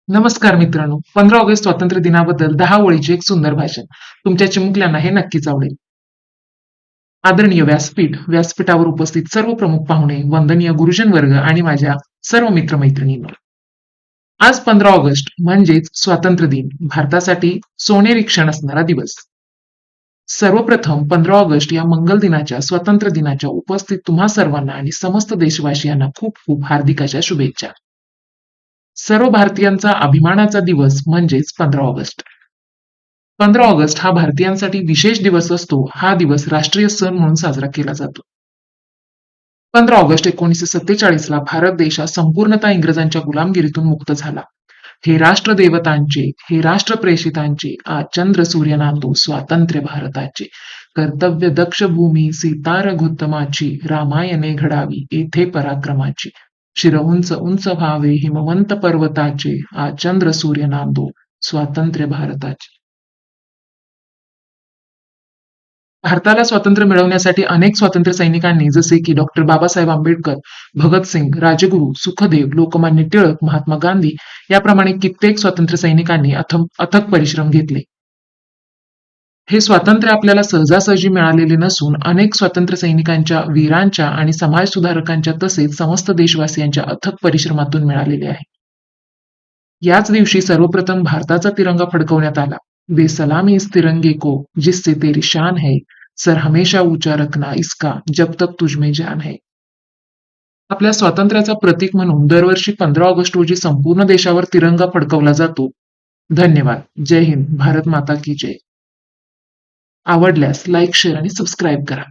नमस्कार मित्रांनो, 15 ऑगस्ट स्वातंत्र्य दिनाबद्दल 10 ओळीचे एक सुंदर भाषण तुमच्या चिमुकल्यांना हे नक्कीच आवडेल. आदरणीय व्यासपीठावर उपस्थित सर्व प्रमुख पाहुणे, वंदनीय गुरुजन वर्ग आणि माझ्या सर्व मित्रमैत्रिणींनो. आज 15 ऑगस्ट म्हणजेच स्वातंत्र्य दिन भारतासाठी सोनेरी क्षण असणारा दिवस. सर्वप्रथम 15 ऑगस्ट या मंगल दिनाच्या स्वातंत्र्य दिनाच्या उपस्थित तुम्हा सर्वांना आणि समस्त देशवासियांना खूप खूप हार्दिक अशा शुभेच्छा. सर्व भारतीयांचा अभिमानाचा दिवस म्हणजेच 15 ऑगस्ट. 15 ऑगस्ट हा भारतीयांसाठी विशेष दिवस असतो. हा दिवस राष्ट्रीय सण म्हणून साजरा केला जातो. 15 ऑगस्ट 1947 ला भारत देश हा संपूर्णतः इंग्रजांच्या गुलामगिरीतून मुक्त झाला. हे राष्ट्रदेवतांचे, हे राष्ट्रप्रेषितांचे, आज चंद्र सूर्य नांदो स्वातंत्र्य भारताचे. कर्तव्य दक्ष भूमी सीता रघुत्तमाची, रामायणे घडावी येथे पराक्रमाची. शिर उंच उंच व्हावे हिमवंत पर्वताचे, आज चंद्र सूर्य नांदो स्वातंत्र्य भारताचे. भारताला स्वातंत्र्य मिळवण्यासाठी अनेक स्वातंत्र्य सैनिकांनी जसे की डॉक्टर बाबासाहेब आंबेडकर, भगतसिंग, राजगुरू, सुखदेव, लोकमान्य टिळक, महात्मा गांधी याप्रमाणे कित्येक स्वातंत्र्य सैनिकांनी अथक परिश्रम घेतले. हे स्वातंत्र्य आपल्याला सहजासहजी मिळालेले नसून अनेक स्वातंत्र्य सैनिकांच्या, वीरांच्या आणि समाज सुधारकांच्या तसेच समस्त देशवासियांच्या अथक परिश्रमातून मिळालेले आहे. याच दिवशी सर्वप्रथम भारताचा तिरंगा फडकवण्यात आला. बेसलामी इस तिरंगे को जिससे तेरी शान है, सर हमेशा ऊंचा रखना इसका जब तक तुझमें जान है. आपल्या स्वातंत्र्याचा प्रतीक म्हणून दरवर्षी 15 ऑगस्ट रोजी संपूर्ण देशावर तिरंगा फडकवला जातो. धन्यवाद. जय हिंद. भारत माता की जय. आवडल्यास लाईक, शेअर आणि सबस्क्राईब करा.